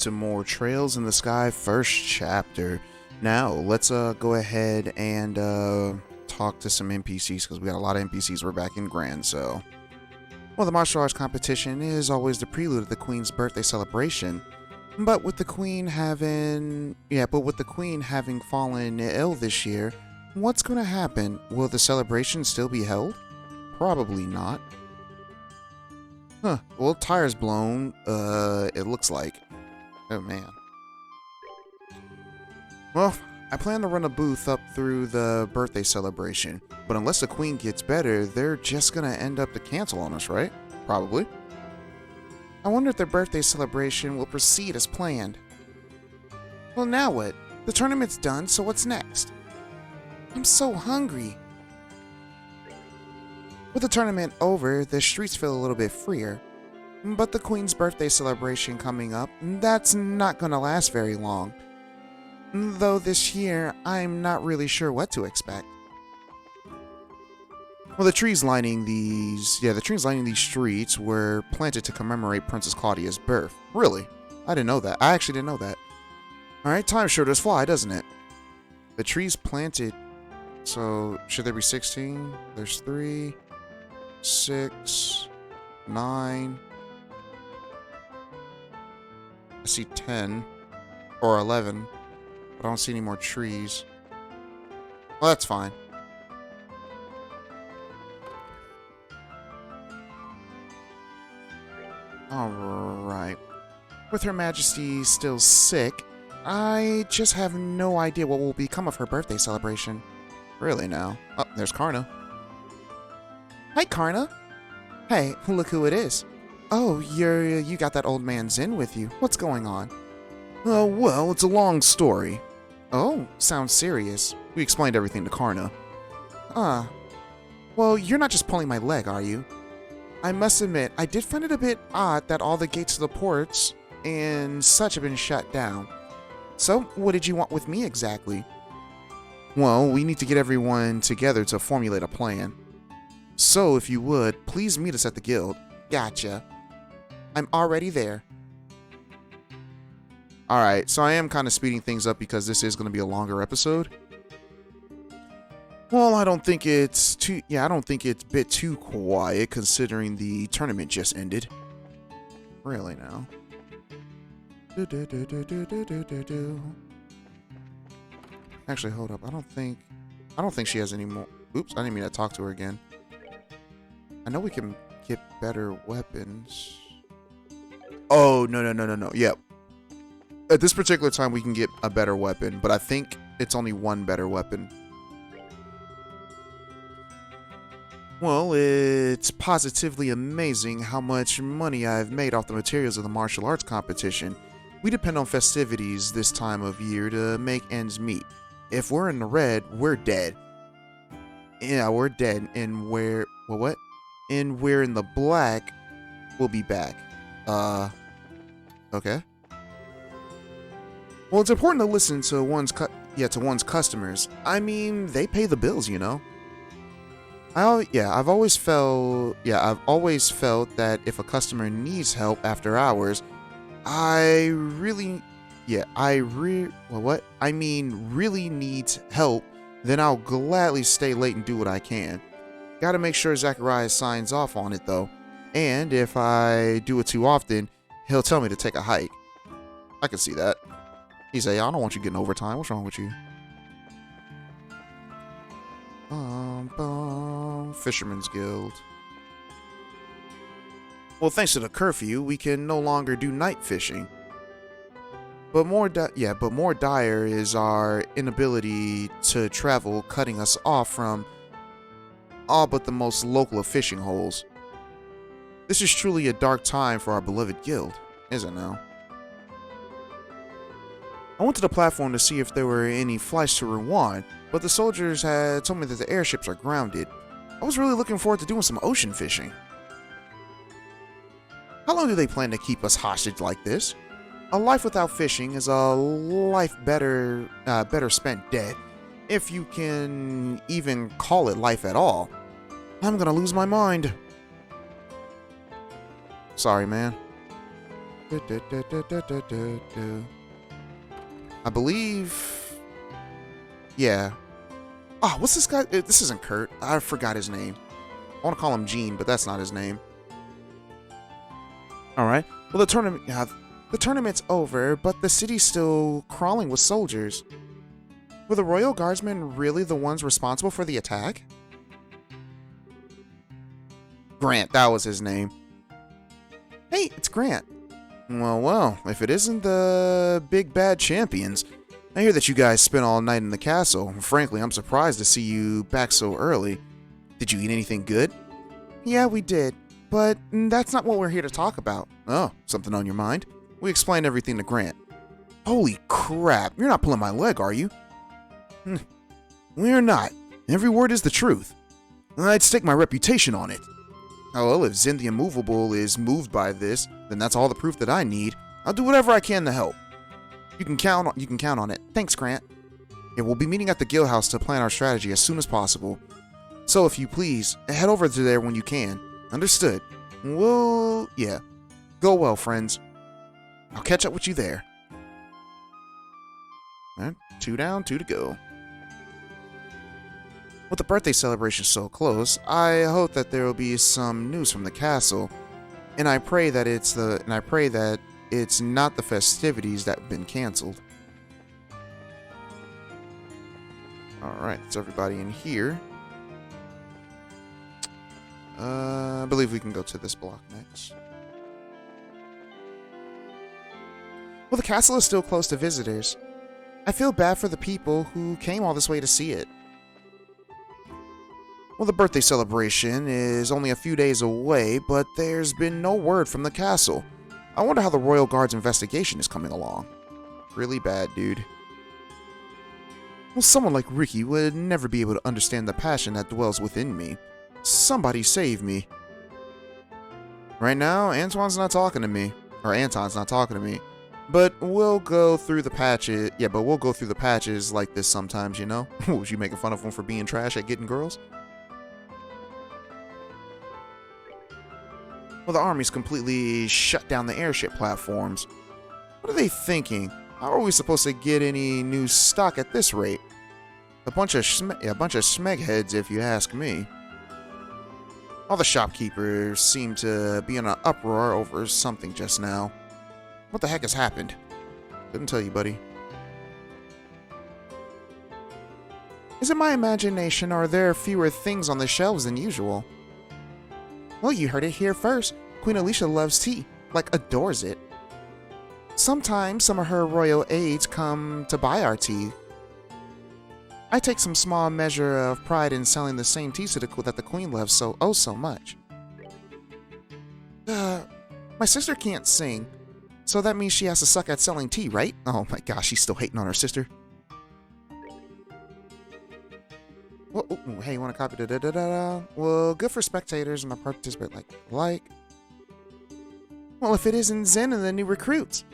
to more Trails in the Sky first chapter. Now, let's go ahead and talk to some NPCs, because we got a lot of NPCs. We're back in Grand, so... Well, the martial arts competition is always the prelude of the Queen's birthday celebration. But with the Queen having... fallen ill this year, what's going to happen? Will the celebration still be held? Probably not. Huh. Well, tire's blown, it looks like. Oh, man. Well, I plan to run a booth up through the birthday celebration, but unless the Queen gets better, they're just gonna end up to cancel on us, right? Probably. I wonder if their birthday celebration will proceed as planned. Well, now what? The tournament's done, so what's next? I'm so hungry. With the tournament over, the streets feel a little bit freer. But the Queen's birthday celebration coming up, that's not gonna last very long. Though this year, I'm not really sure what to expect. Well, the trees lining these streets were planted to commemorate Princess Claudia's birth. Really? I didn't know that. I actually didn't know that. Alright, time sure does fly, doesn't it? The trees planted... So, should there be 16? There's 3... 6, 9, I see 10, or 11, but I don't see any more trees. Well, that's fine. Alright. With Her Majesty still sick, I just have no idea what will become of her birthday celebration. Really now. Oh, there's Karna. Hi, Karna. Hey, look who it is. Oh, you got that old man Zin with you. What's going on? Oh, well, it's a long story. Oh, sounds serious. We explained everything to Karna. Well, you're not just pulling my leg, are you? I must admit, I did find it a bit odd that all the gates to the ports and such have been shut down. So, what did you want with me exactly? Well, we need to get everyone together to formulate a plan. So, if you would, please meet us at the guild. Gotcha. I'm already there. Alright, so I am kind of speeding things up because this is going to be a longer episode. Well, I don't think it's a bit too quiet considering the tournament just ended. Really now. Actually, hold up. I don't think she has any more. Oops, I didn't mean to talk to her again. I know we can get better weapons. Oh, no. Yep. At this particular time, we can get a better weapon, but I think it's only one better weapon. Well, it's positively amazing how much money I've made off the materials of the martial arts competition. We depend on festivities this time of year to make ends meet. If we're in the red, we're dead. Yeah, we're dead, and we're... Well, what? And we're in the black, we'll be back. Okay. Well, it's important to listen to one's customers. I mean, they pay the bills, you know. I've always felt that if a customer needs help after hours, really needs help, then I'll gladly stay late and do what I can. Gotta make sure Zacharias signs off on it, though. And if I do it too often, he'll tell me to take a hike. I can see that. He say, I don't want you getting overtime. What's wrong with you? Fisherman's Guild. Well, thanks to the curfew, we can no longer do night fishing. But more dire is our inability to travel, cutting us off from all but the most local of fishing holes. This is truly a dark time for our beloved guild, isn't it now? I went to the platform to see if there were any flights to Wereian, but the soldiers had told me that the airships are grounded. I was really looking forward to doing some ocean fishing. How long do they plan to keep us hostage like this? A life without fishing is a life better spent dead, if you can even call it life at all. I'm gonna lose my mind. Sorry, man. I believe... Yeah. Oh, what's this guy? This isn't Kurt. I forgot his name. I want to call him Gene, but that's not his name. Alright. Well, the tournament's over, but the city's still crawling with soldiers. Were the Royal Guardsmen really the ones responsible for the attack? Grant, that was his name. Hey, it's Grant. Well, if it isn't the big bad champions. I hear that you guys spent all night in the castle. Frankly, I'm surprised to see you back so early. Did you eat anything good? Yeah, we did. But that's not what we're here to talk about. Oh, something on your mind? We explained everything to Grant. Holy crap, you're not pulling my leg, are you? We're not. Every word is the truth. I'd stake my reputation on it. Oh, well, if Zin the Immovable is moved by this, then that's all the proof that I need. I'll do whatever I can to help. You can count on it. Thanks, Grant. Yeah, we'll be meeting at the guild house to plan our strategy as soon as possible. So if you please, head over to there when you can. Understood. Well, yeah. Go well, friends. I'll catch up with you there. Alright, 2 down, 2 to go. With the birthday celebration so close, I hope that there will be some news from the castle, and I pray that it's not the festivities that have been canceled. Alright, that's everybody in here. I believe we can go to this block next. Well, the castle is still closed to visitors. I feel bad for the people who came all this way to see it. Well, the birthday celebration is only a few days away, but there's been no word from the castle. I wonder how the Royal Guard's investigation is coming along. Really bad, dude. Well, someone like Ricky would never be able to understand the passion that dwells within me. Somebody save me. Right now, Anton's not talking to me. But we'll go through the patches. Yeah, but we'll go through the patches like this sometimes, you know? Was you making fun of him for being trash at getting girls? Well, the army's completely shut down the airship platforms. What are they thinking? How are we supposed to get any new stock at this rate? A bunch of smegheads, if you ask me. All the shopkeepers seem to be in an uproar over something just now. What the heck has happened? Couldn't tell you, buddy. Is it my imagination, or are there fewer things on the shelves than usual? Well, you heard it here first. Queen Alicia loves tea, like adores it. Sometimes some of her royal aides come to buy our tea. I take some small measure of pride in selling the same tea that the Queen loves so much. My sister can't sing, so that means she has to suck at selling tea, right? Oh my gosh, she's still hating on her sister. Well, ooh, hey, you want to copy? Well, good for spectators and the participant like. Well, if it isn't Zen and the new recruits.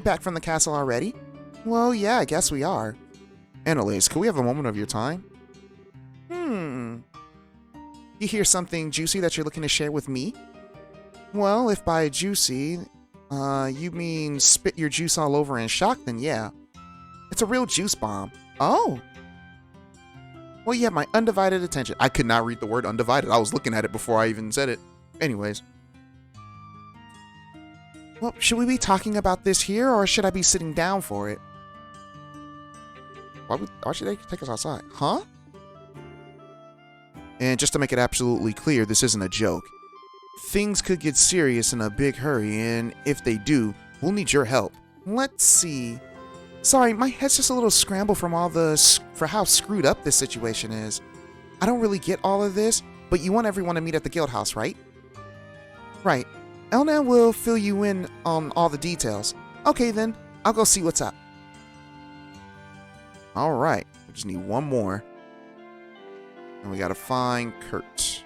Back from the castle already? Well, yeah, I guess we are. Annalise, can we have a moment of your time? You hear something juicy that you're looking to share with me? Well, if by juicy, you mean spit your juice all over in shock, then yeah. It's a real juice bomb. Oh! Well, you have my undivided attention. I could not read the word undivided. I was looking at it before I even said it. Anyways. Well, should we be talking about this here, or should I be sitting down for it? Why should they take us outside? Huh? And just to make it absolutely clear, this isn't a joke. Things could get serious in a big hurry, and if they do, we'll need your help. Let's see. Sorry, my head's just a little scrambled from for how screwed up this situation is. I don't really get all of this, but you want everyone to meet at the guild house, right? Right. Elna will fill you in on all the details. Okay then, I'll go see what's up. Alright, we just need one more. And we gotta find Kurt.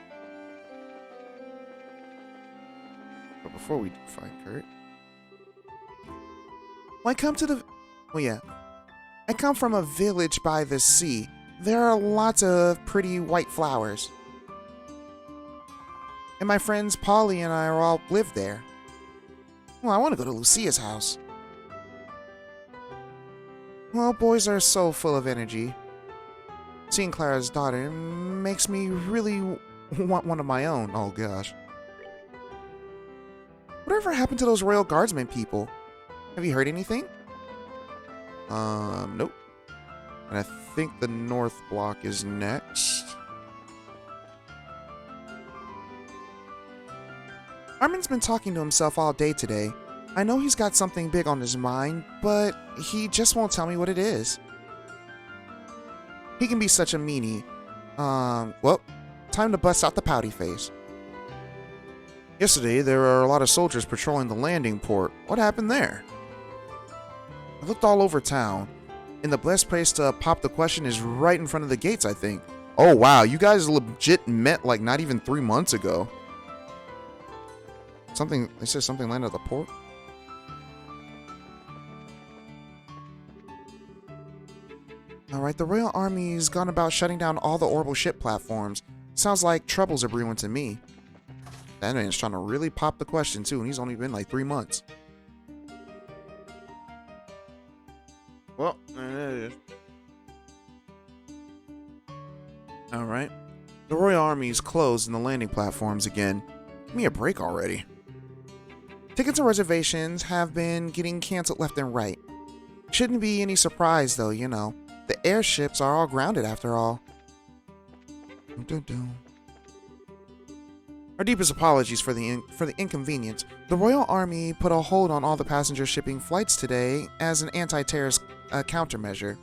But before we find Kurt... I come from a village by the sea. There are lots of pretty white flowers. And my friends Polly and I all live there. Well, I want to go to Lucia's house. Well, boys are so full of energy. Seeing Clara's daughter makes me really want one of my own. Oh, gosh. Whatever happened to those Royal Guardsmen people? Have you heard anything? Nope. And I think the North Block is next. Armin's been talking to himself all day today. I know he's got something big on his mind, but he just won't tell me what it is. He can be such a meanie. Well, time to bust out the pouty face. Yesterday, there were a lot of soldiers patrolling the landing port. What happened there? I looked all over town, and the best place to pop the question is right in front of the gates, I think. Oh, wow, you guys legit met like not even 3 months ago. They said something landed at the port? Alright, the Royal Army's gone about shutting down all the orbital ship platforms. Sounds like troubles are brewing to me. That man's trying to really pop the question too, and he's only been like 3 months. Well, there it is. Alright. The Royal Army's closed in the landing platforms again. Give me a break already. Tickets and reservations have been getting cancelled left and right. Shouldn't be any surprise though, you know. The airships are all grounded after all. Our deepest apologies for the inconvenience. The Royal Army put a hold on all the passenger shipping flights today as an anti-terrorist countermeasure.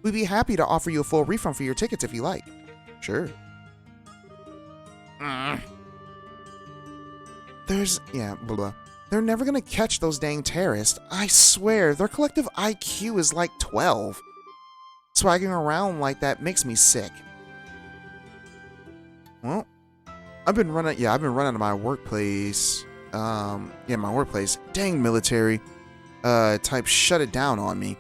We'd be happy to offer you a full refund for your tickets if you like. Sure. Blah blah. They're never gonna catch those dang terrorists. I swear, their collective IQ is like 12. Swagging around like that makes me sick. Well, I've been running to my workplace. My workplace. Dang military. Type shut it down on me.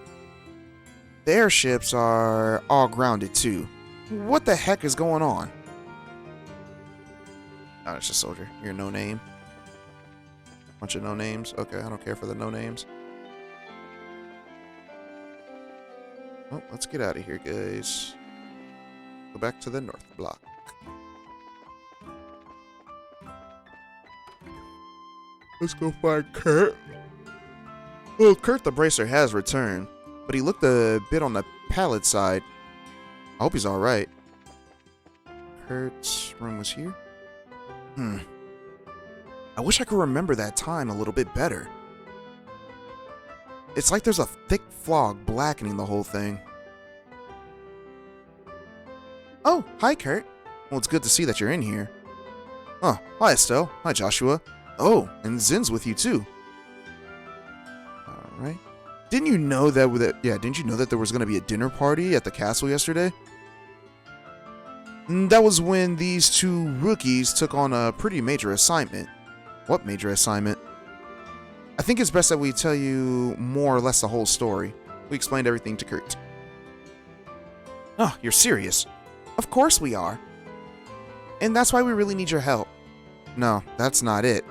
The airships are all grounded too. What the heck is going on? Oh, it's just soldier. You're no name. Bunch of no names. Okay, I don't care for the no names. Well, let's get out of here, guys. Go back to the North Block. Let's go find Kurt. Well, Kurt the Bracer has returned, but he looked a bit on the pallid side. I hope he's alright. Kurt's room was here? I wish I could remember that time a little bit better. It's like there's a thick fog blackening the whole thing. Oh, hi Kurt. Well, it's good to see that you're in here. Oh, hi Estelle. Hi Joshua. Oh, and Zin's with you too. Alright. Didn't you know that there was going to be a dinner party at the castle yesterday? That was when these two rookies took on a pretty major assignment. What major assignment? I think it's best that we tell you more or less the whole story. We explained everything to Kurt. Oh, you're serious? Of course we are. And that's why we really need your help. No, that's not it.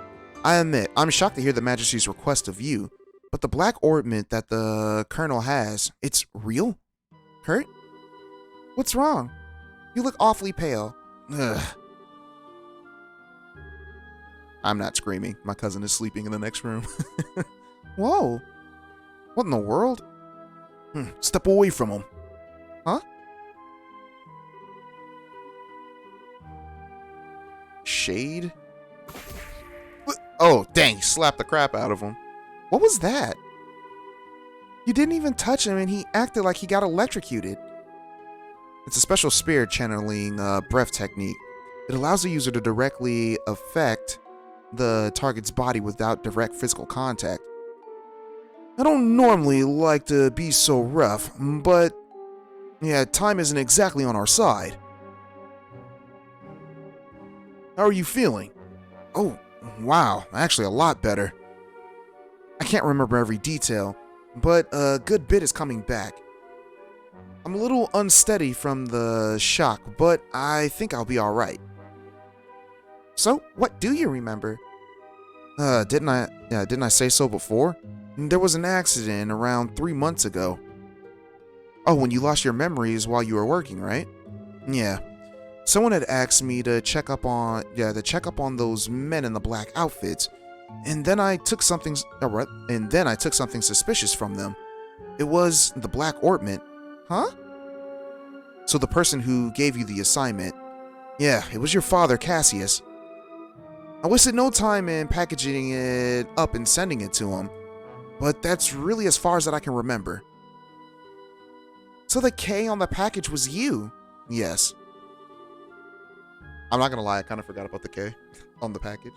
I admit, I'm shocked to hear the Majesty's request of you, but the black ornament that the Colonel has, it's real? Kurt? What's wrong? You look awfully pale. Ugh. I'm not screaming. My cousin is sleeping in the next room. Whoa. What in the world? Step away from him. Huh? Shade? Oh, dang. He slapped the crap out of him. What was that? You didn't even touch him and he acted like he got electrocuted. It's a special spirit channeling breath technique. It allows the user to directly affect the target's body without direct physical contact. I don't normally like to be so rough, but yeah, time isn't exactly on our side. How are you feeling? Oh, wow, actually a lot better. I can't remember every detail, but a good bit is coming back. I'm a little unsteady from the shock, but I think I'll be alright. So, what do you remember? Didn't I say so before? There was an accident around 3 months ago. Oh, when you lost your memories while you were working, right? Yeah. Someone had asked me to check up on those men in the black outfits, and then I took something suspicious from them. It was the Black Ornament. Huh? So the person who gave you the assignment. Yeah, it was your father, Cassius. I wasted no time in packaging it up and sending it to him, but that's really as far as that I can remember. So the K on the package was you? Yes. I'm not gonna lie, I kind of forgot about the K on the package.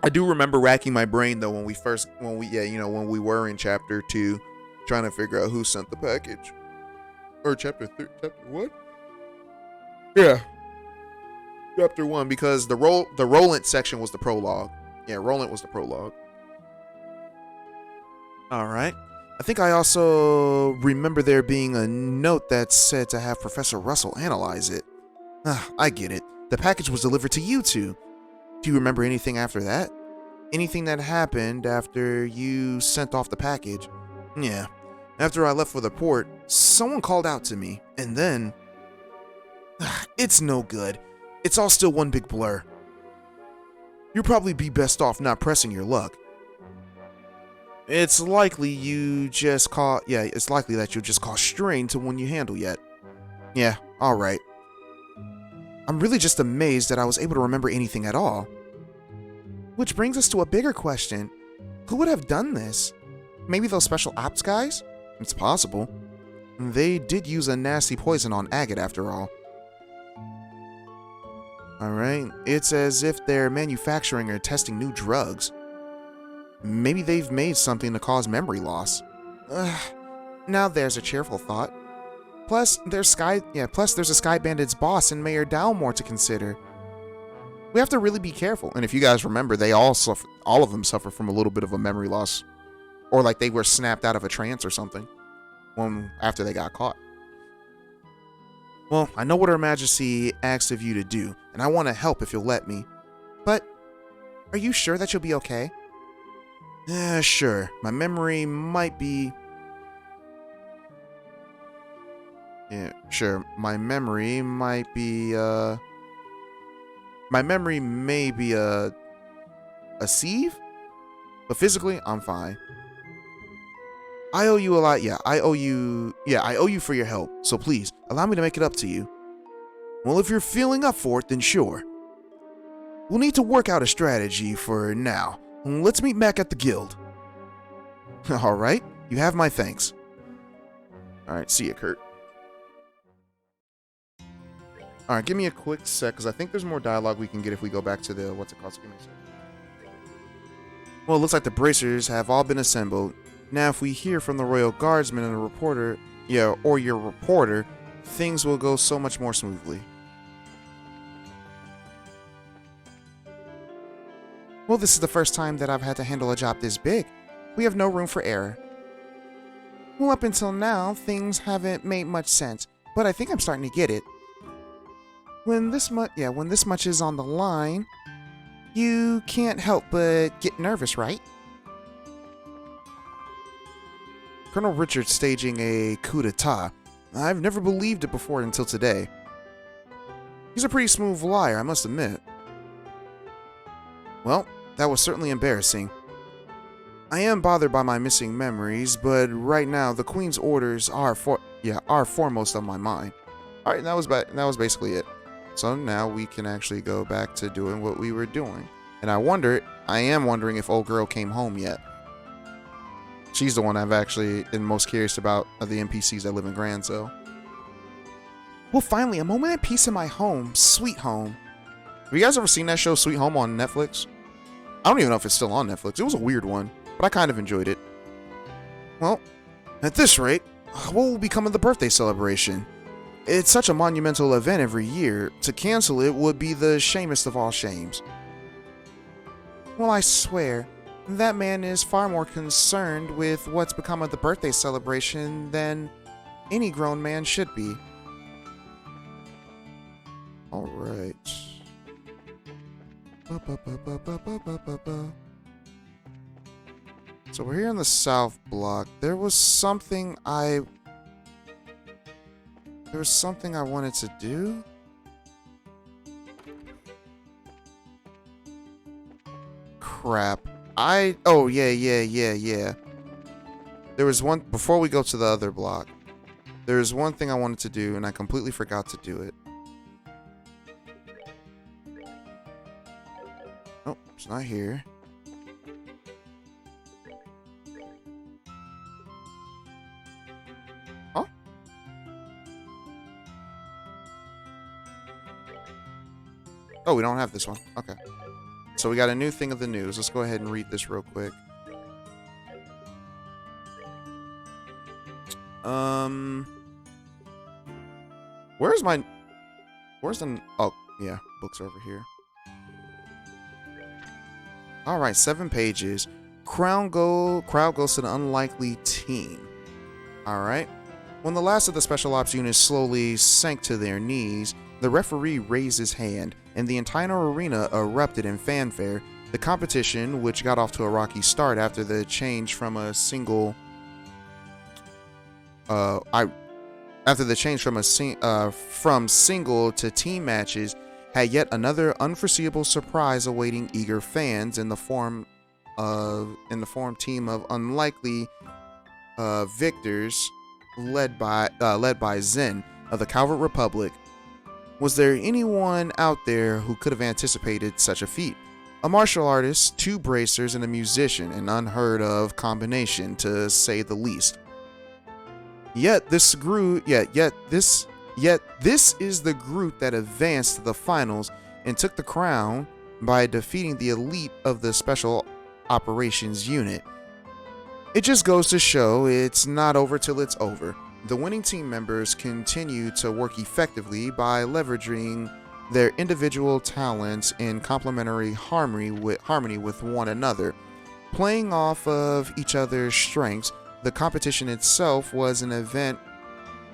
I do remember racking my brain though when we were in chapter 2, trying to figure out who sent the package. Or chapter 1? Yeah. Chapter 1, because the Roland section was the prologue. Yeah, Roland was the prologue. Alright. I think I also remember there being a note that said to have Professor Russell analyze it. I get it. The package was delivered to you two. Do you remember anything after that? Anything that happened after you sent off the package? Yeah. After I left for the port, someone called out to me, and then... It's no good. It's all still one big blur. You'll probably be best off not pressing your luck. It's likely that you'll just cause strain to one you handle yet. Yeah, alright. I'm really just amazed that I was able to remember anything at all. Which brings us to a bigger question. Who would have done this? Maybe those special ops guys? It's possible. They did use a nasty poison on Agate after all. Alright, it's as if they're manufacturing or testing new drugs. Maybe they've made something to cause memory loss. Now there's a cheerful thought. Plus, there's a Sky Bandit's boss and Mayor Dalmore to consider. We have to really be careful. And if you guys remember, all of them suffer from a little bit of a memory loss. Or like they were snapped out of a trance or something after they got caught. Well, I know what Her Majesty asked of you to do, and I want to help if you'll let me. But, are you sure that you'll be okay? Sure. My memory might be... Yeah, sure. My memory may be a sieve? But physically, I'm fine. I owe you a lot, I owe you for your help, so please, allow me to make it up to you. Well, if you're feeling up for it, then sure. We'll need to work out a strategy for now. Let's meet back at the guild. Alright, you have my thanks. Alright, see ya, Kurt. Alright, give me a quick sec, because I think there's more dialogue we can get if we go back to the, what's it called? So give me a sec. Well, it looks like the bracers have all been assembled. Now, if we hear from the Royal Guardsman and a reporter, or your reporter, things will go so much more smoothly. Well, this is the first time that I've had to handle a job this big. We have no room for error. Well, up until now, things haven't made much sense, but I think I'm starting to get it. When this much is on the line, you can't help but get nervous, right? Colonel Richard staging a coup d'etat. I've never believed it before until today. He's a pretty smooth liar, I must admit. Well, that was certainly embarrassing. I am bothered by my missing memories, but right now the Queen's orders are foremost on my mind. Alright, that was basically it. So now we can actually go back to doing what we were doing. And I am wondering if old girl came home yet. She's the one I've actually been most curious about of the NPCs that live in Grand, so. Well, finally, a moment of peace in my home, sweet home. Have you guys ever seen that show, Sweet Home, on Netflix? I don't even know if it's still on Netflix. It was a weird one, but I kind of enjoyed it. Well, at this rate, what will become of the birthday celebration? It's such a monumental event every year. To cancel it would be the shamest of all shames. Well, I swear, that man is far more concerned with what's become of the birthday celebration than any grown man should be. Alright. So we're here in the south block. There was something I wanted to do. Crap. Oh yeah. There was one before we go to the other block. There's one thing I wanted to do and I completely forgot to do it. Oh, it's not here. Huh? Oh, we don't have this one. Okay. So we got a new thing of the news. Let's go ahead and read this real quick. Where's the, oh, yeah, books are over here. All right, 7 pages. Crowd goes to the unlikely team. All right. When the last of the special ops units slowly sank to their knees, the referee raised his hand, and the entire arena erupted in fanfare. The competition, which got off to a rocky start after the change from a single from single to team matches, had yet another unforeseeable surprise awaiting eager fans in the form team of unlikely victors led by Zen of the Calvert Republic. Was there anyone out there who could have anticipated such a feat? A martial artist, 2 bracers, and a musician, an unheard of combination to say the least. Yet this is the group that advanced to the finals and took the crown by defeating the elite of the Special Operations Unit. It just goes to show it's not over till it's over. The winning team members continue to work effectively by leveraging their individual talents in complementary harmony with one another. Playing off of each other's strengths, the competition itself was an event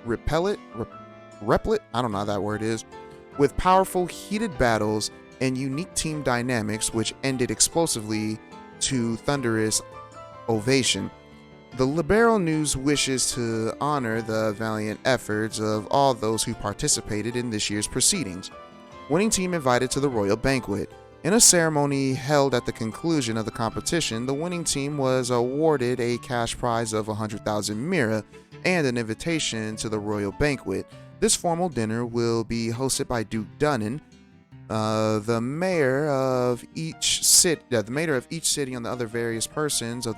repellent, I don't know how that word is, with powerful heated battles and unique team dynamics which ended explosively to thunderous ovation. The Liberal News wishes to honor the valiant efforts of all those who participated in this year's proceedings. Winning team invited to the royal banquet. In a ceremony held at the conclusion of the competition, the winning team was awarded a cash prize of 100,000 mira and an invitation to the royal banquet. This formal dinner will be hosted by Duke Dunnan. The mayor of each city and the other various persons of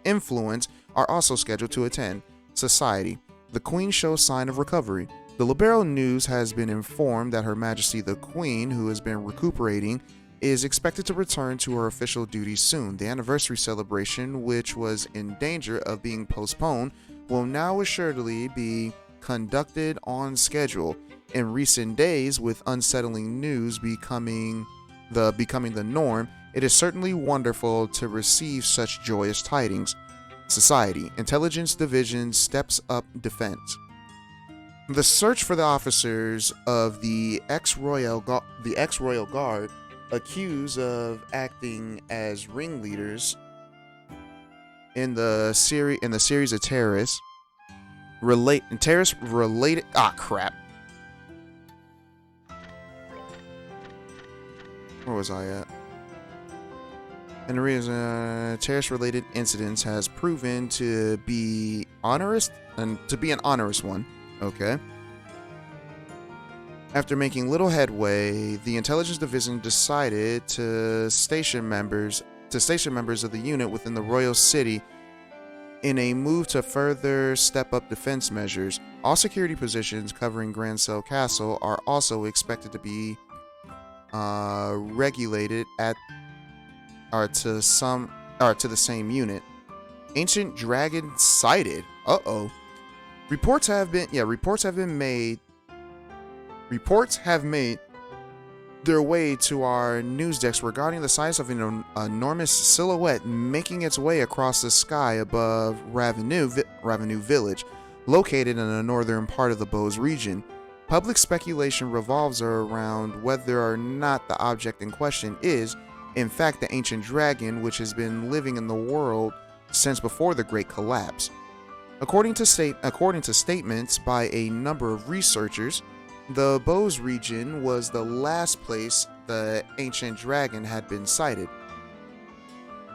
influence are also scheduled to attend. Society. The Queen shows sign of recovery. The Liberal News has been informed that Her Majesty the Queen, who has been recuperating, is expected to return to her official duties soon. The anniversary celebration, which was in danger of being postponed, will now assuredly be conducted on schedule. In recent days, with unsettling news becoming the norm, it is certainly wonderful to receive such joyous tidings. Society. Intelligence Division steps up defense. The search for the officers of the ex-Royal Guard accused of acting as ringleaders in the series of terrorist related where was I at? And the reason terrorist-related incidents has proven to be onerous and to be an onerous one. Okay. After making little headway, the intelligence division decided to station members of the unit within the royal city in a move to further step up defense measures. All security positions covering Grand Cell Castle are also expected to be regulated to the same unit. Ancient dragon sighted. Reports have made their way to our news decks regarding the size of an enormous silhouette making its way across the sky above Ravenu Village, located in the northern part of the Bose region. Public speculation revolves around whether or not the object in question is, in fact, the ancient dragon which has been living in the world since before the Great Collapse. According to statements by a number of researchers, the Bose region was the last place the ancient dragon had been sighted.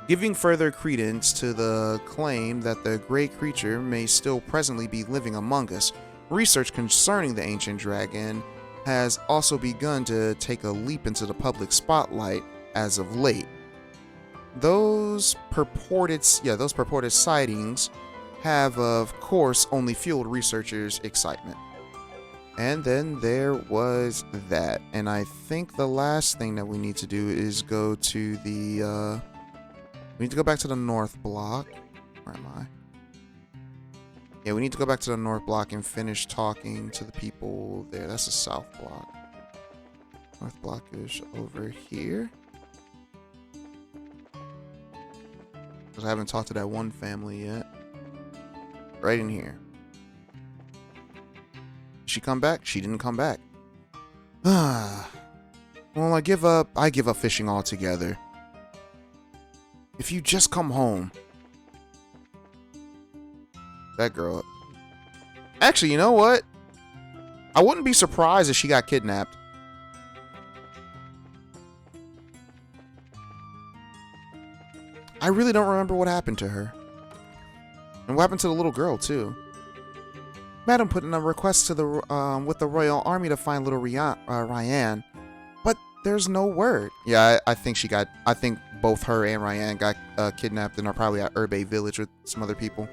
Giving further credence to the claim that the great creature may still presently be living among us, research concerning the ancient dragon has also begun to take a leap into the public spotlight as of late. Those purported sightings have, of course, only fueled researchers' excitement. And then there was that. And I think the last thing that we need to do is go to the, we need to go back to the north block. Where am I? Yeah, we need to go back to the north block and finish talking to the people there. That's the south block. North block is over here. Because I haven't talked to that one family yet. Right in here. Did she come back? She didn't come back. Well, I give up fishing altogether. If you just come home. That girl. Actually, you know what? I wouldn't be surprised if she got kidnapped. I really don't remember what happened to her. And what happened to the little girl, too. Madam put in a request to the with the royal army to find little Ryan, but there's no word. Yeah, I think both her and Ryan got kidnapped and are probably at Urbe village with some other people.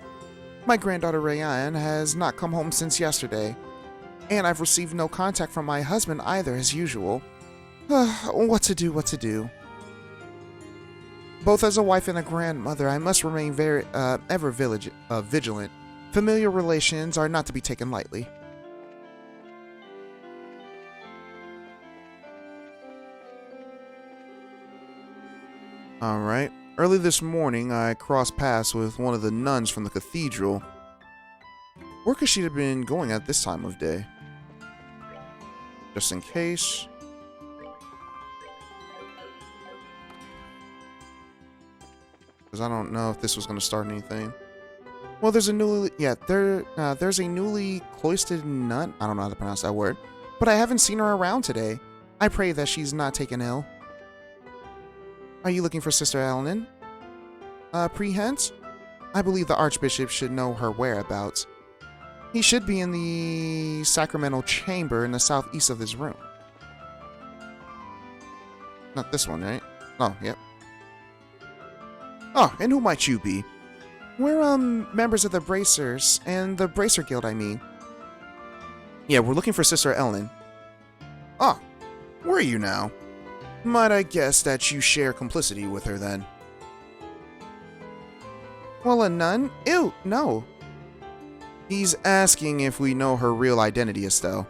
My granddaughter Wereian has not come home since yesterday, and I've received no contact from my husband either, as usual. What to do? Both as a wife and a grandmother, I must remain ever vigilant. Familiar relations are not to be taken lightly. Alright. Early this morning, I crossed paths with one of the nuns from the cathedral. Where could she have been going at this time of day? Just in case. Because I don't know if this was going to start anything. Well, there's a newly cloistered nun. I don't know how to pronounce that word, but I haven't seen her around today. I pray that she's not taken ill. Are you looking for Sister Lionen? Prehensile? I believe the Archbishop should know her whereabouts. He should be in the sacramental chamber in the southeast of this room. Not this one, right? Oh, yep. Oh, and who might you be? We're, members of the Bracers, and the Bracer Guild, I mean. Yeah, we're looking for Sister Lionen. Oh, where are you now? Might I guess that you share complicity with her, then? Well, a nun? Ew, no. He's asking if we know her real identity, Estelle.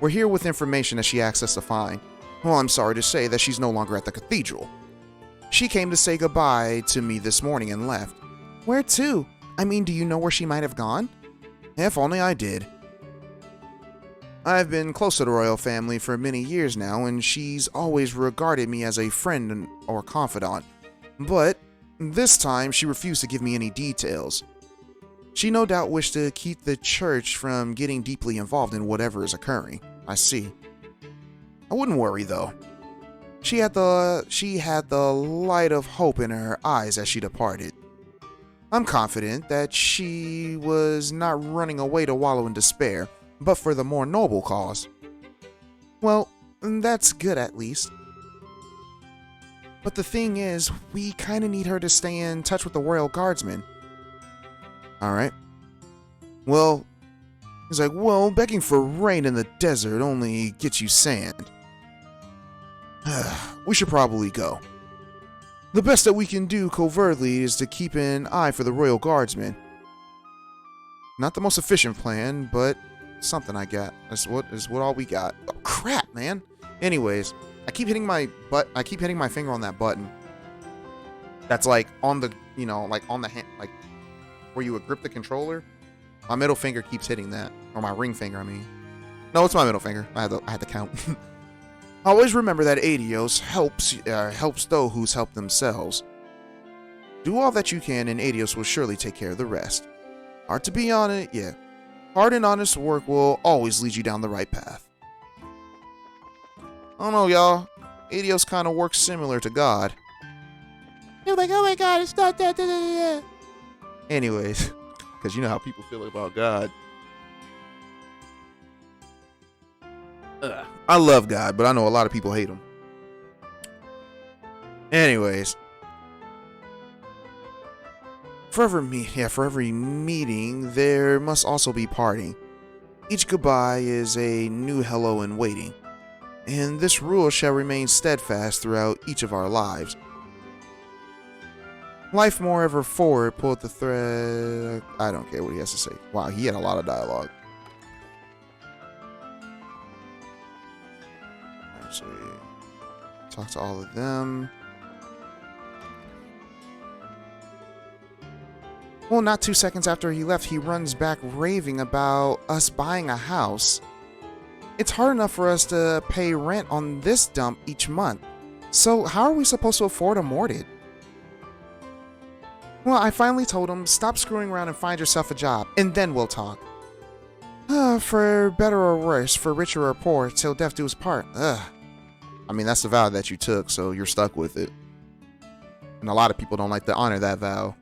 We're here with information that she asked us to find. Well, I'm sorry to say that she's no longer at the cathedral. She came to say goodbye to me this morning and left. Where to? I mean, do you know where she might have gone? If only I did. I've been close to the royal family for many years now, and she's always regarded me as a friend or confidant. But this time, she refused to give me any details. She no doubt wished to keep the church from getting deeply involved in whatever is occurring. I see. I wouldn't worry, though. She had the light of hope in her eyes as she departed. I'm confident that she was not running away to wallow in despair, but for the more noble cause. Well, that's good at least. But the thing is, we kind of need her to stay in touch with the royal guardsmen. Alright. Well, he's like, well, begging for rain in the desert only gets you sand. We should probably go. The best that we can do covertly is to keep an eye for the royal guardsmen. Not the most efficient plan, but something I got. That's what all we got. Oh, crap, man. Anyways, I keep hitting my finger on that button. That's like on the, like on the hand, like where you would grip the controller. My middle finger keeps hitting that, or my ring finger, I mean. No, it's my middle finger. I had to count. Always remember that Adios helps those who's helped themselves. Do all that you can, and Adios will surely take care of the rest. Hard to be on it, yeah. Hard and honest work will always lead you down the right path. I don't know, y'all. Adios kind of works similar to God. You're like, oh my God, it's not that. Anyways, because you know how people feel about God. I love God, but I know a lot of people hate him. Anyways. For every meeting, there must also be parting. Each goodbye is a new hello in waiting. And this rule shall remain steadfast throughout each of our lives. Life more ever forward, pull at the thread. I don't care what he has to say. Wow, he had a lot of dialogue. Actually, talk to all of them. Well, not 2 seconds after he left, he runs back raving about us buying a house. It's hard enough for us to pay rent on this dump each month. So how are we supposed to afford a mortgage? Well, I finally told him, stop screwing around and find yourself a job, and then we'll talk. For better or worse, for richer or poor, till death do us part. I mean, that's the vow that you took, so you're stuck with it. And a lot of people don't like to honor that vow.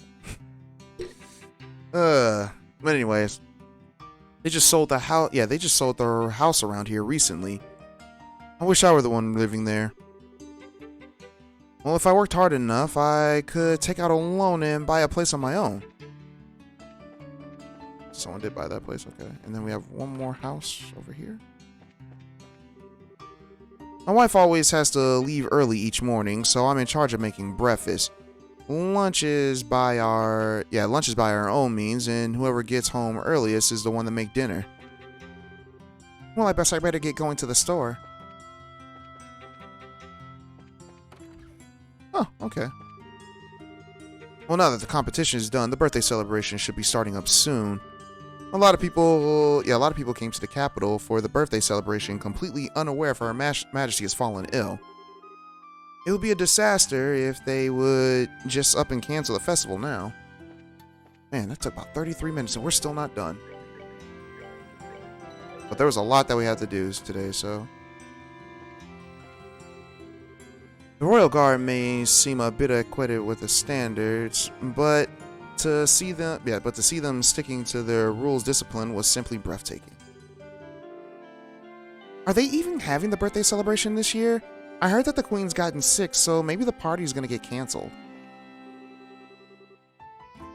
But anyways, they just sold the house. Yeah, they just sold their house around here recently. I wish I were the one living there. Well, if I worked hard enough, I could take out a loan and buy a place on my own. Someone did buy that place, okay. And then we have one more house over here. My wife always has to leave early each morning, so I'm in charge of making breakfast. Lunch is by our own means, and whoever gets home earliest is the one to make dinner. Well, I better get going to the store. Oh, okay. Well, now that the competition is done, the birthday celebration should be starting up soon. A lot of people came to the capital for the birthday celebration, completely unaware if Her Majesty has fallen ill. It would be a disaster if they would just up and cancel the festival now. Man, that took about 33 minutes and we're still not done. But there was a lot that we had to do today, so. The Royal Guard may seem a bit acquainted with the standards, but to see them sticking to their rules discipline was simply breathtaking. Are they even having the birthday celebration this year? I heard that the Queen's gotten sick, so maybe the party's gonna get canceled.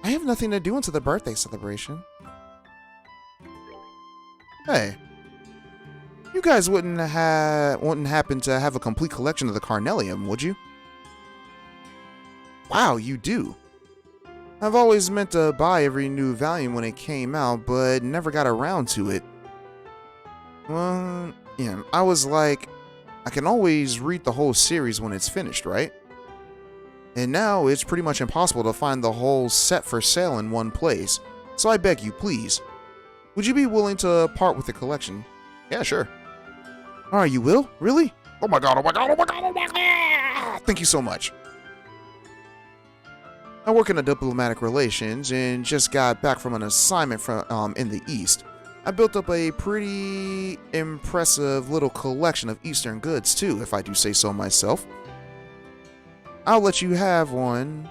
I have nothing to do until the birthday celebration. Hey, you guys wouldn't happen to have a complete collection of the Carnelian, would you? Wow, you do. I've always meant to buy every new volume when it came out, but never got around to it. Well, yeah, I was like, I can always read the whole series when it's finished, right? And now it's pretty much impossible to find the whole set for sale in one place. So I beg you, please, would you be willing to part with the collection? Yeah, sure. Alright, you will? Really? Oh my god, oh my god, oh my god, oh my god! Thank you so much. I work in diplomatic relations and just got back from an assignment from in the East. I built up a pretty impressive little collection of Eastern goods too, if I do say so myself. I'll let you have one.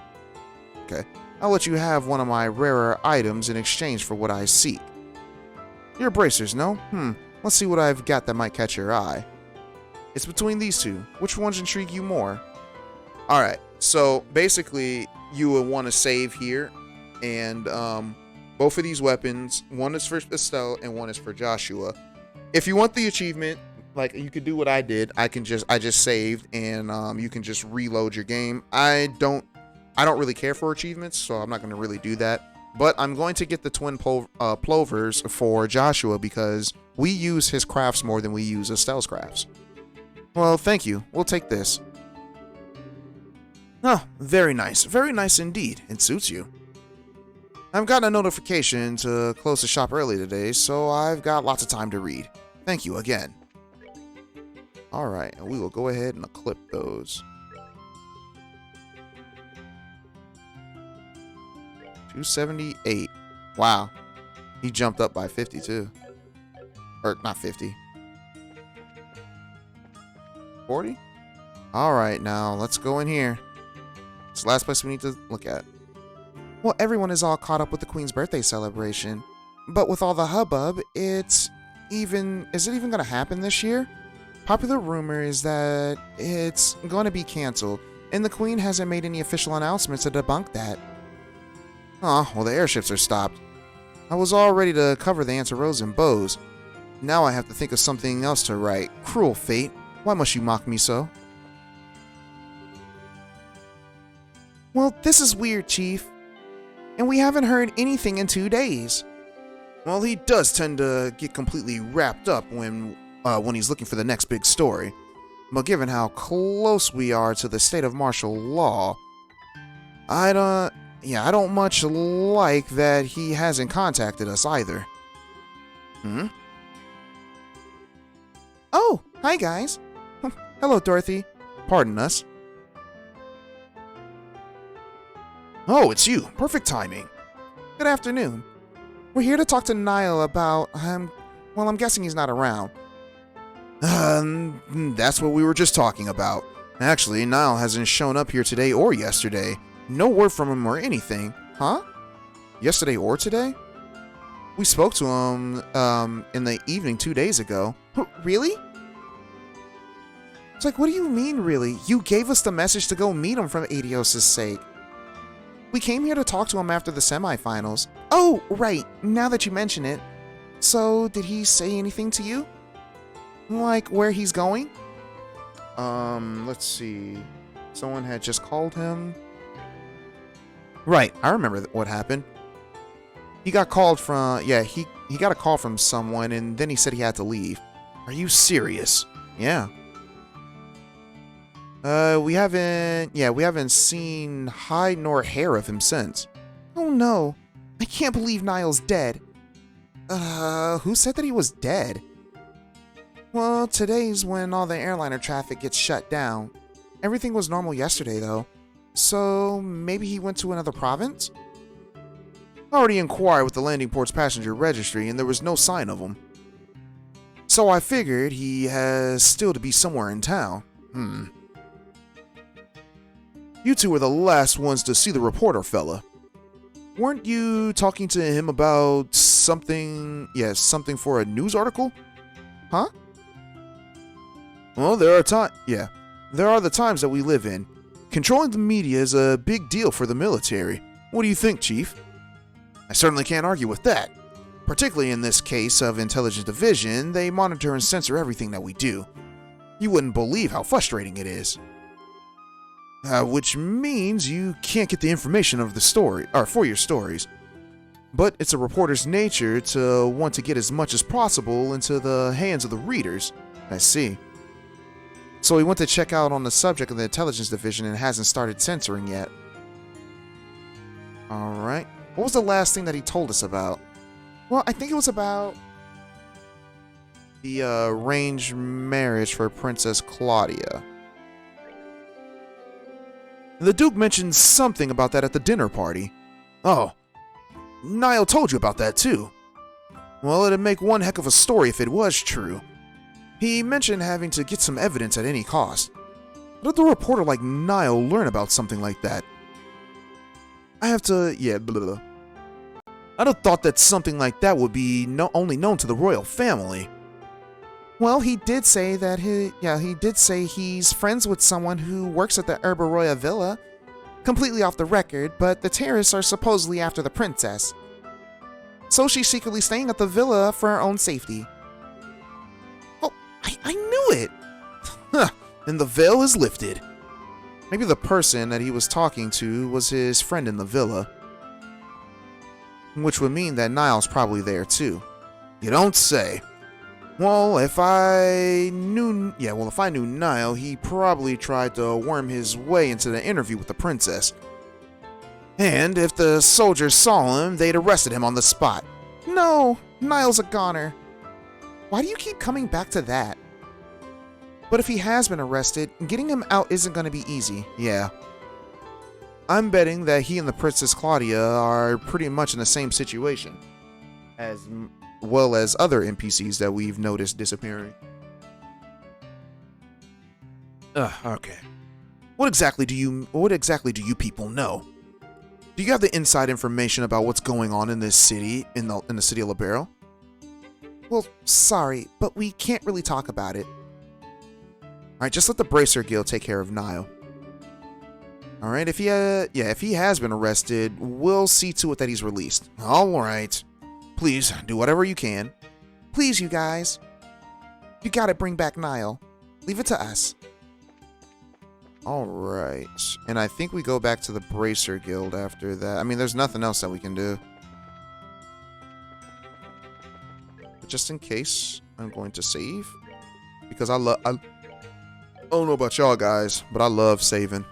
Okay. I'll let you have one of my rarer items in exchange for what I seek. Your bracers, no? Let's see what I've got that might catch your eye. It's between these two. Which ones intrigue you more? Alright, so basically you will want to save here, and both of these weapons, one is for Estelle and one is for Joshua. If you want the achievement, like, you could do what I did. I just saved, and you can just reload your game. I don't really care for achievements, so I'm not going to really do that. But I'm going to get the twin plovers for Joshua because we use his crafts more than we use Estelle's crafts. Well, thank you. We'll take this. Oh, very nice. Very nice indeed. It suits you. I've gotten a notification to close the shop early today, so I've got lots of time to read. Thank you again. Alright, and we will go ahead and clip those. 278. Wow. He jumped up by 52. Or, not 50. 40? Alright, now let's go in here. It's the last place we need to look at. Well, everyone is all caught up with the Queen's birthday celebration. But with all the hubbub, is it even going to happen this year? Popular rumor is that it's going to be canceled, and the Queen hasn't made any official announcements to debunk that. Oh, well, the airships are stopped. I was all ready to cover the Aunts Rose and bows. Now I have to think of something else to write. Cruel fate. Why must you mock me so? Well, this is weird, Chief. And we haven't heard anything in 2 days. Well, he does tend to get completely wrapped up when he's looking for the next big story. But given how close we are to the state of martial law, I don't much like that he hasn't contacted us either. Oh, hi guys. Hello, Dorothy. Pardon us. Oh, it's you. Perfect timing. Good afternoon. We're here to talk to Niall about, well, I'm guessing he's not around. That's what we were just talking about. Actually, Niall hasn't shown up here today or yesterday. No word from him or anything. Huh? Yesterday or today? We spoke to him, in the evening 2 days ago. Really? It's like, what do you mean, really? You gave us the message to go meet him for Adios' sake. We came here to talk to him after the semifinals. Oh, right. Now that you mention it. So, did he say anything to you? Like, where he's going? Let's see. Someone had just called him. Right, I remember what happened. He got called from, he got a call from someone and then he said he had to leave. Are you serious? Yeah. We haven't seen hide nor hair of him since. Oh no, I can't believe Niall's dead. Who said that he was dead? Well, today's when all the airliner traffic gets shut down. Everything was normal yesterday though. So, maybe he went to another province? I already inquired with the landing port's passenger registry and there was no sign of him. So I figured he has still to be somewhere in town. You two were the last ones to see the reporter fella. Weren't you talking to him about something for a news article? Huh? Well, there are the times that we live in. Controlling the media is a big deal for the military. What do you think, Chief? I certainly can't argue with that. Particularly in this case of Intelligence Division, they monitor and censor everything that we do. You wouldn't believe how frustrating it is. Which means you can't get the information of the story, or for your stories. But it's a reporter's nature to want to get as much as possible into the hands of the readers. I see. So he went to check out on the subject of the Intelligence Division and hasn't started censoring yet. Alright. What was the last thing that he told us about? Well, I think it was about the arranged marriage for Princess Claudia. The Duke mentioned something about that at the dinner party. Oh, Niall told you about that too. Well, it'd make one heck of a story if it was true. He mentioned having to get some evidence at any cost. How did a reporter like Niall learn about something like that? I'd have thought that something like that would be only known to the royal family. Well, he did say that he's friends with someone who works at the Herbaroya Villa. Completely off the record, but the terrorists are supposedly after the princess. So she's secretly staying at the villa for her own safety. Oh, I knew it! Then the veil is lifted. Maybe the person that he was talking to was his friend in the villa. Which would mean that Niall's probably there too. You don't say. Well, if I knew Niall, he probably tried to worm his way into the interview with the princess. And if the soldiers saw him, they'd arrested him on the spot. No, Niall's a goner. Why do you keep coming back to that? But if he has been arrested, getting him out isn't going to be easy. Yeah. I'm betting that he and the Princess Claudia are pretty much in the same situation, as well as other NPCs that we've noticed disappearing. Okay. What exactly do you people know? Do you have the inside information about what's going on in this city, in the city of Libero? Well, sorry, but we can't really talk about it. Alright, just let the Bracer Guild take care of Niall. Alright, if he has been arrested, we'll see to it that he's released. Alright. Please, do whatever you can. Please, you guys. You gotta bring back Niall. Leave it to us. Alright. And I think we go back to the Bracer Guild after that. I mean, there's nothing else that we can do. But just in case, I'm going to save. Because I don't know about y'all guys, but I love saving.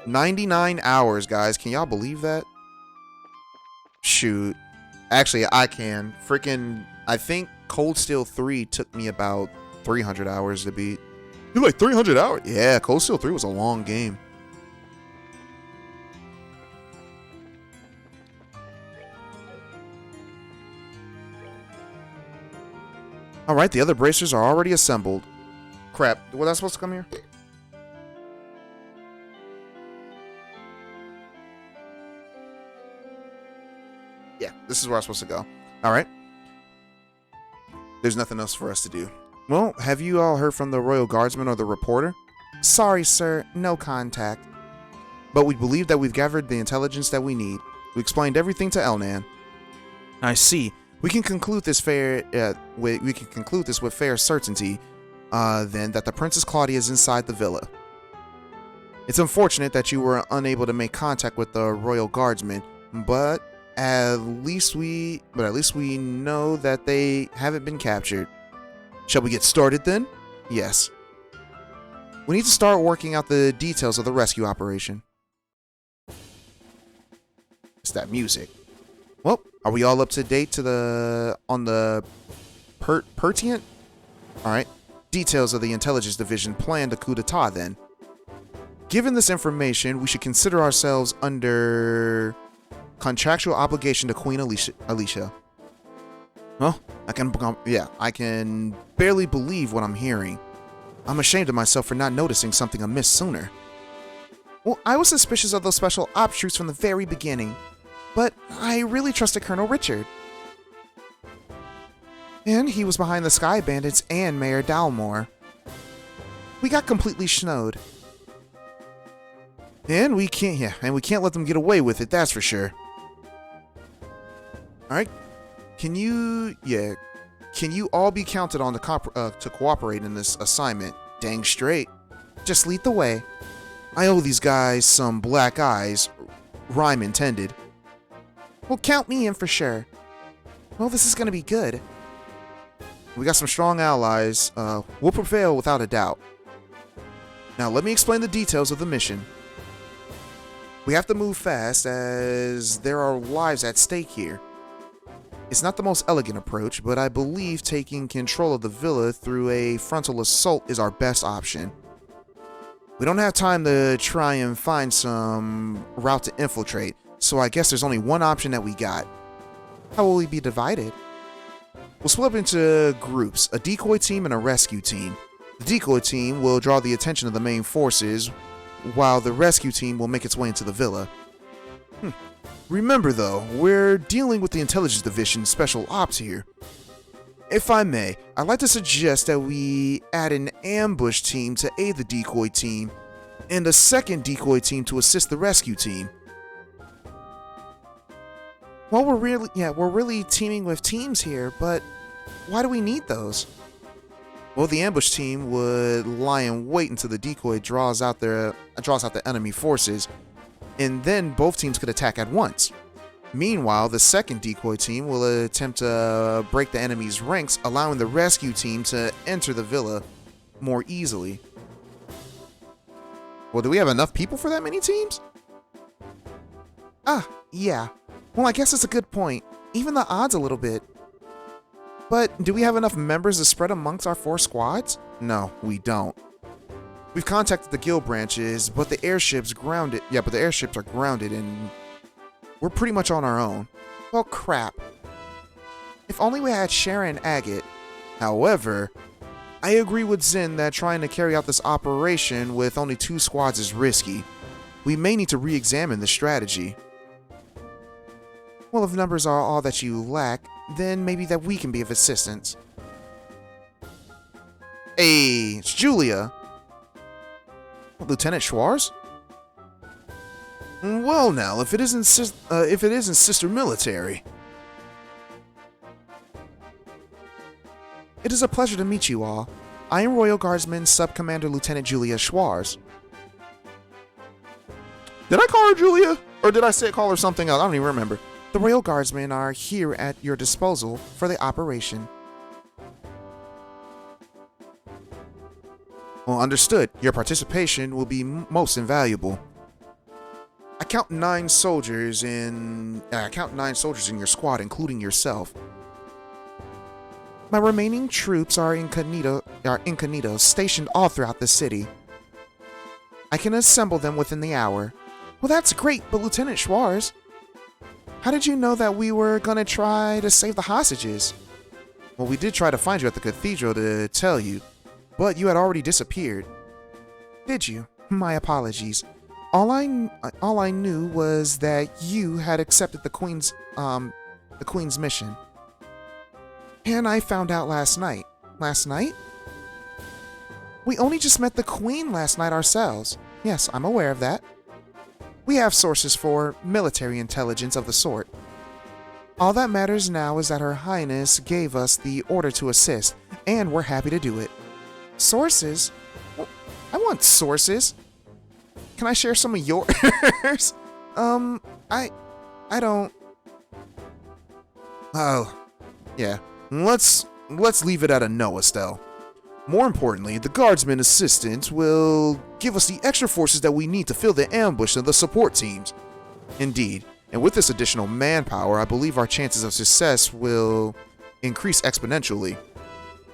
$99 hours, guys. Can y'all believe that? Shoot. Actually, I can. Freaking, I think Cold Steel 3 took me about 300 hours to beat. You like 300 hours? Yeah, Cold Steel 3 was a long game. Alright, the other bracers are already assembled. Crap, was I supposed to come here? Yeah, this is where I'm supposed to go. Alright. There's nothing else for us to do. Well, have you all heard from the Royal Guardsman or the reporter? Sorry, sir, no contact. But we believe that we've gathered the intelligence that we need. We explained everything to Elnan. I see. We can conclude this with fair certainty, then, that the Princess Claudia is inside the villa. It's unfortunate that you were unable to make contact with the Royal Guardsmen, but at least we know that they haven't been captured. Shall we get started then? Yes. We need to start working out the details of the rescue operation. It's that music. Well, are we all up to date on the pertinent? Alright. Details of the intelligence division planned a coup d'etat then. Given this information, we should consider ourselves under contractual obligation to Queen Alicia. Well, I can barely believe what I'm hearing. I'm ashamed of myself for not noticing something amiss sooner. Well, I was suspicious of those special ops troops from the very beginning, but I really trusted Colonel Richard. And he was behind the Sky Bandits and Mayor Dalmore. We got completely snowed. And we can't let them get away with it, that's for sure. Alright. Can you all be counted on to cooperate in this assignment? Dang straight. Just lead the way. I owe these guys some black eyes. Rhyme intended. Well, count me in for sure. Well, this is gonna be good. We got some strong allies. We'll prevail without a doubt. Now, let me explain the details of the mission. We have to move fast, as there are lives at stake here. It's not the most elegant approach, but I believe taking control of the villa through a frontal assault is our best option. We don't have time to try and find some route to infiltrate, so I guess there's only one option that we got. How will we be divided? We'll split up into groups, a decoy team and a rescue team. The decoy team will draw the attention of the main forces, while the rescue team will make its way into the villa. Remember though, we're dealing with the intelligence division special ops here. If I may, I'd like to suggest that we add an ambush team to aid the decoy team, and a second decoy team to assist the rescue team. Well, we're really teaming with teams here, but why do we need those? Well, the ambush team would lie in wait until the decoy draws out the enemy forces, and then both teams could attack at once. Meanwhile, the second decoy team will attempt to break the enemy's ranks, allowing the rescue team to enter the villa more easily. Well, do we have enough people for that many teams? Yeah. Well, I guess it's a good point. Even the odds a little bit. But do we have enough members to spread amongst our 4 squads? No, we don't. We've contacted the guild branches, but the airships grounded. Yeah, but the airships are grounded and we're pretty much on our own. Well, crap. If only we had Sharon and Agate. However, I agree with Zin that trying to carry out this operation with only 2 squads is risky. We may need to re-examine the strategy. Well, if numbers are all that you lack, then maybe that we can be of assistance. Hey, it's Julia. Lieutenant Schwarz? Well, now, if it isn't sister military. It is a pleasure to meet you all. I am Royal Guardsman Sub-Commander Lieutenant Julia Schwarz. Did I call her Julia? Or did I call her something else? I don't even remember. The Royal Guardsmen are here at your disposal for the operation. Well, understood. Your participation will be most invaluable. I count 9 soldiers in your squad, including yourself. My remaining troops are incognito stationed all throughout the city. I can assemble them within the hour. Well, that's great, but Lieutenant Schwarz, how did you know that we were gonna try to save the hostages? Well, we did try to find you at the cathedral to tell you, but you had already disappeared. Did you? My apologies. All I knew was that you had accepted the Queen's mission. And I found out last night. Last night? We only just met the Queen last night ourselves. Yes, I'm aware of that. We have sources for military intelligence of the sort. All that matters now is that Her Highness gave us the order to assist, and we're happy to do it. Sources? Well, I want sources. Can I share some of yours? I don't... Oh, yeah. Let's leave it at a no, Estelle. More importantly, the Guardsman assistant will give us the extra forces that we need to fill the ambush of the support teams. Indeed, and with this additional manpower, I believe our chances of success will increase exponentially.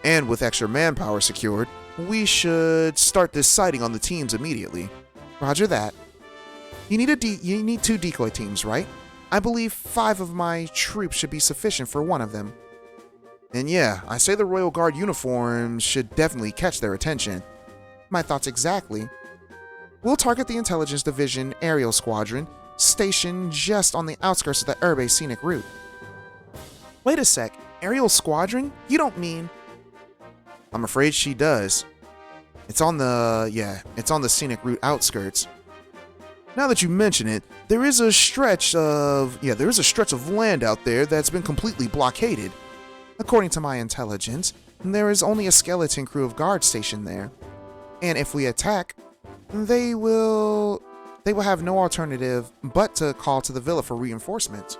And with extra manpower secured, we should start deciding on the teams immediately. Roger that. You need 2 decoy teams, right? I believe 5 of my troops should be sufficient for one of them. And yeah, I say the Royal Guard uniforms should definitely catch their attention. My thoughts exactly. We'll target the Intelligence Division Aerial Squadron, stationed just on the outskirts of the Urbe Scenic Route. Wait a sec, Aerial Squadron? You don't mean... I'm afraid she does. It's on the Scenic Route outskirts. Now that you mention it, there is a stretch of land out there that's been completely blockaded. According to my intelligence, there is only a skeleton crew of guards stationed there. And if we attack, they will have no alternative but to call to the villa for reinforcements.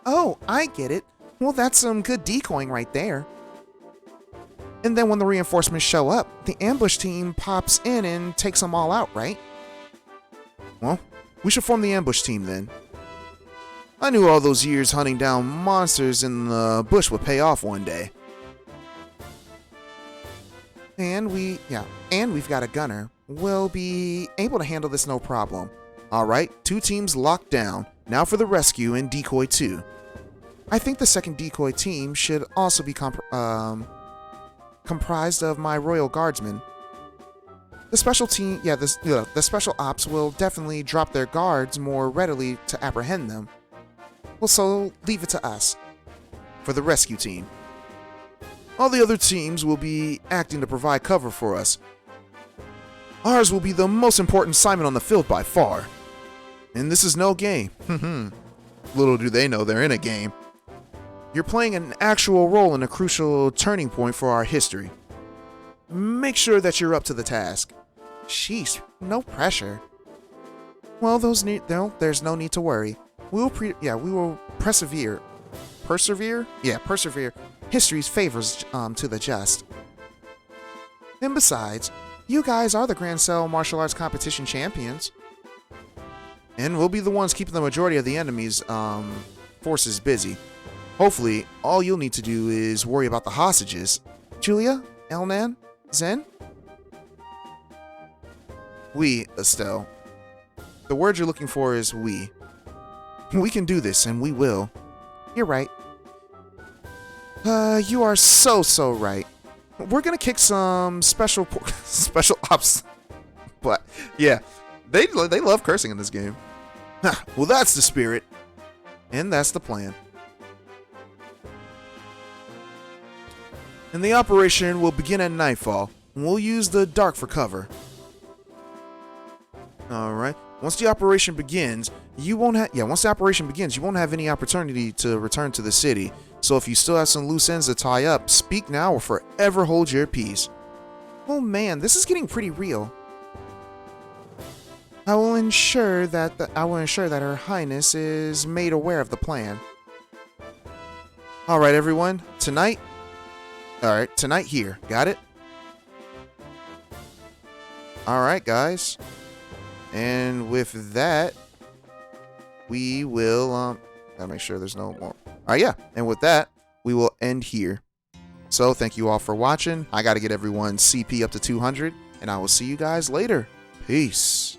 Oh, I get it. Well, that's some good decoying right there. And then when the reinforcements show up, the ambush team pops in and takes them all out, right? Well, we should form the ambush team then. I knew all those years hunting down monsters in the bush would pay off one day. And we've got a gunner. We'll be able to handle this no problem. Alright, 2 teams locked down. Now for the rescue and decoy 2. I think the second decoy team should also be comprised of my Royal Guardsmen. The special team, the special ops will definitely drop their guards more readily to apprehend them. Well, so leave it to us for the rescue team. All the other teams will be acting to provide cover for us. Ours will be the most important assignment on the field by far. And this is no game. Little do they know they're in a game. You're playing an actual role in a crucial turning point for our history. Make sure that you're up to the task. Sheesh, no pressure. Well, there's no need to worry. We will persevere. Persevere? Yeah, persevere. History's favors to the just. And besides, you guys are the Grand Cell Martial Arts Competition champions. And we'll be the ones keeping the majority of the enemies forces busy. Hopefully, all you'll need to do is worry about the hostages. Julia? Elnan? Zen? We, Estelle. The word you're looking for is we. We can do this, and we will. You're right. You are so right. We're gonna kick some special ops. But, yeah, they love cursing in this game. Well, that's the spirit. And that's the plan. And the operation will begin at nightfall. We'll use the dark for cover. Alright. Once the operation begins, you won't have any opportunity to return to the city. So if you still have some loose ends to tie up, speak now or forever hold your peace. Oh man, this is getting pretty real. I will ensure that Her Highness is made aware of the plan. Alright everyone, tonight here. Got it? Alright guys. And with that, we will gotta make sure there's no more. Alright, yeah. And with that, we will end here. So thank you all for watching. I gotta get everyone CP up to 200, and I will see you guys later. Peace.